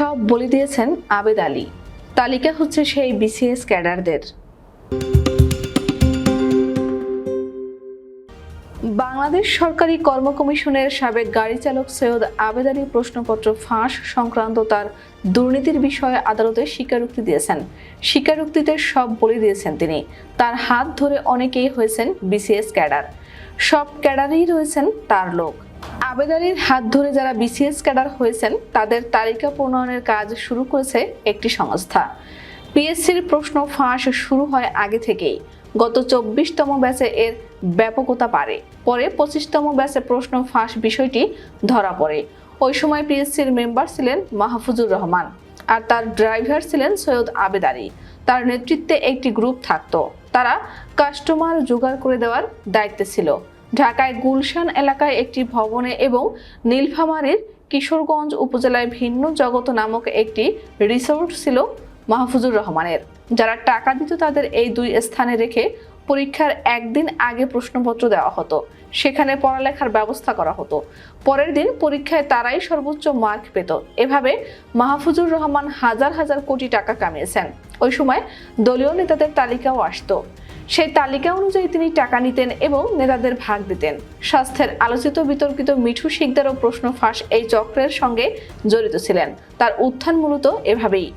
সব বলে দিয়েছেন আবেদ আলী। তালিকা হচ্ছে সেই বিসিএস ক্যাডারদের। বাংলাদেশ সরকারি কর্ম কমিশনের সাবেক গাড়ি চালক সৈয়দ আবেদ আলী প্রশ্নপত্র ফাঁস সংক্রান্ত তার দুর্নীতির বিষয়ে আদালতে স্বীকারোক্তি দিয়েছেন। স্বীকারোক্তিতে সব বলে দিয়েছেন তিনি। তার হাত ধরে অনেকেই হয়েছেন বিসিএস ক্যাডার। সব ক্যাডারেই রয়েছেন তার লোক। আবেদ আলীর হাত ধরে যারা বিসিএস ক্যাডার হয়েছেন তাদের তালিকা প্রণয়নের কাজ শুরু করেছে একটি সংস্থা। পিএসসির প্রশ্ন ফাঁস শুরু হয় আগে থেকেই। গত 24তম ব্যাচে এর ব্যাপকতা বাড়ে। পরে 25তম ব্যাচে প্রশ্ন ফাঁস বিষয়টি ধরা পড়ে। ওই সময় পিএসসির মেম্বার ছিলেন মাহফুজুর রহমান আর তার ড্রাইভার ছিলেন সৈয়দ আবেদ আলী। তার নেতৃত্বে একটি গ্রুপ থাকতো। তারা কাস্টমার জোগাড় করে দেওয়ার দায়িত্বে ছিল। ঢাকায় গুলশান এলাকায় একটি ভবনে এবং নীলফামারীর কিশোরগঞ্জ উপজেলায় ভিন্ন জগৎ নামক একটি রিসোর্ট ছিল মাহফুজুর রহমানের। যারা টাকা দিত তাদের এই দুই স্থানে রেখে পরীক্ষার একদিন আগে প্রশ্নপত্র দেওয়া হতো। সেখানে পড়ালেখার ব্যবস্থা করা হতো। পরের দিন পরীক্ষায় তারাই সর্বোচ্চ মার্ক পেত। এভাবে মাহফুজুর রহমান হাজার হাজার কোটি টাকা কামিয়েছেন। ওই সময় দলীয় নেতাদের তালিকাও আসতো। সেই তালিকা অনুযায়ী তিনি টাকা নিতেন এবং নেতাদের ভাগ দিতেন। স্বাস্থ্যের আলোচিত বিতর্কিত মিঠু শিকদারও প্রশ্ন ফাঁস এই চক্রের সঙ্গে জড়িত ছিলেন। তার উত্থান মূলত এভাবেই।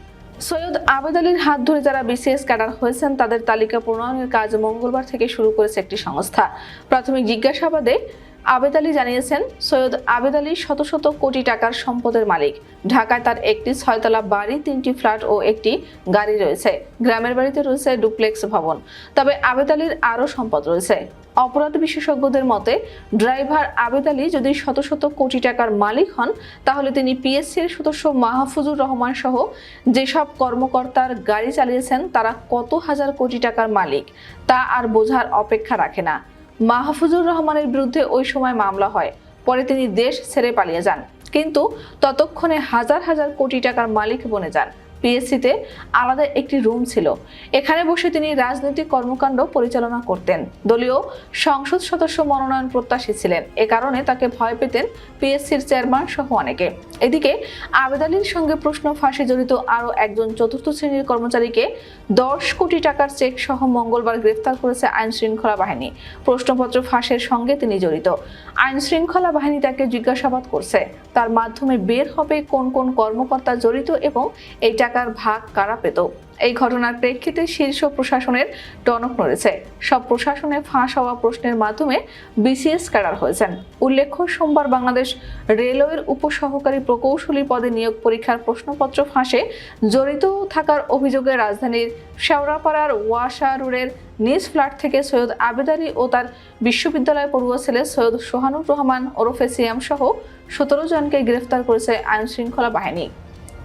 সৈয়দ আবেদ আলীর হাত ধরে যারা বিসিএস ক্যাডার হয়েছেন তাদের তালিকা প্রণয়নের কাজ মঙ্গলবার থেকে শুরু করেছে একটি সংস্থা। প্রাথমিক জিজ্ঞাসাবাদে আবেদ আলী জানিয়েছেন, সৈয়দ আবেদ আলী শত শত কোটি টাকার সম্পদের মালিক। ঢাকায় তার একটি 6তলা বাড়ি, 3টি ফ্ল্যাট ও একটি গাড়ি রয়েছে। গ্রামের বাড়িতে রয়েছে ডুপ্লেক্স ভবন। তবে আবেদ আলীর আরও সম্পদ রয়েছে। অপরাধ বিশেষজ্ঞদের মতে, ড্রাইভার আবেদ আলী যদি শত শত কোটি টাকার মালিক হন, তাহলে তিনি পিএসসির সদস্য মাহফুজুর রহমান সহ যেসব কর্মকর্তার গাড়ি চালিয়েছেন তারা কত হাজার কোটি টাকার মালিক তা আর বোঝার অপেক্ষা রাখে না। মাহফুজুর রহমানের বিরুদ্ধে ওই সময় মামলা হয়। পরে তিনি দেশ ছেড়ে পালিয়ে যান, কিন্তু ততক্ষণে হাজার হাজার কোটি টাকার মালিক বনে যান। পিএসসিতে আলাদা একটি রুম ছিল। এখানে বসে তিনি রাজনৈতিক কর্মকাণ্ড পরিচালনা করতেন। দলীয় সংসদ সদস্য মনোনয়ন প্রত্যাশী ছিলেন। এ কারণে তাকে ভয় পেতেন পিএসসির চেয়ারম্যান সহ অনেকে। এদিকে আবেদ আলীর সঙ্গে প্রশ্ন ফাঁসে জড়িত আরও একজন চতুর্থ শ্রেণীর কর্মচারীকে 10 কোটি টাকার চেক সহ মঙ্গলবার গ্রেফতার করেছে আইন শৃঙ্খলা বাহিনী। প্রশ্নপত্র ফাঁসের সঙ্গে তিনি জড়িত। আইন শৃঙ্খলা বাহিনী তাকে জিজ্ঞাসাবাদ করছে। তার মাধ্যমে বের হবে কোন কোন কর্মকর্তা জড়িত এবং এই টাকার ভাগ কারা পেত। এই ঘটনার প্রেক্ষিতে শীর্ষ প্রশাসনের টনক নড়েছে। সব প্রশাসনে ফাঁস হওয়া প্রশ্নের মাধ্যমে বিসিএস ক্যাডার হয়েছেন। উল্লেখ্য, সোমবার বাংলাদেশ রেলওয়ের উপসহকারী প্রকৌশলী পদে নিয়োগ পরীক্ষার প্রশ্নপত্র ফাঁসে জড়িত থাকার অভিযোগে রাজধানীর শেওড়াপাড়ার ওয়াসা রোডের নিজ ফ্ল্যাট থেকে সৈয়দ আবেদ আলী ও তার বিশ্ববিদ্যালয় পড়ুয়া ছেলে সৈয়দ সোহানুর রহমান ওরফে সিয়াম সহ 17 জনকে গ্রেফতার করেছে আইন শৃঙ্খলা বাহিনী।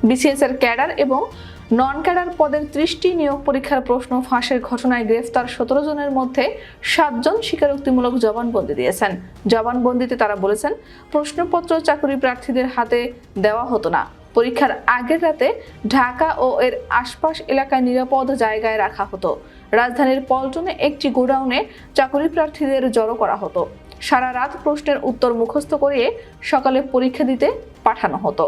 বিসিএস এর ক্যাডার এবং নন ক্যাডার পদের 30টি নিয়োগ পরীক্ষার প্রশ্ন ফাঁসের ঘটনায় গ্রেফতার 17 জনের মধ্যে 7 জন স্বীকারোক্তিমূলক জবানবন্দি দিয়েছেন। জবানবন্দিতে তারা বলেছেন, প্রশ্নপত্র চাকরি প্রার্থীদের হাতে দেওয়া হতো না। পরীক্ষার আগের রাতে ঢাকা ও এর আশপাশ এলাকায় নিরাপদ জায়গায় রাখা হতো। রাজধানীর পল্টনে একটি গোডাউনে চাকরি প্রার্থীদের জড়ো করা হতো। সারা রাত প্রশ্নের উত্তর মুখস্থ করিয়ে সকালে পরীক্ষা দিতে পাঠানো হতো।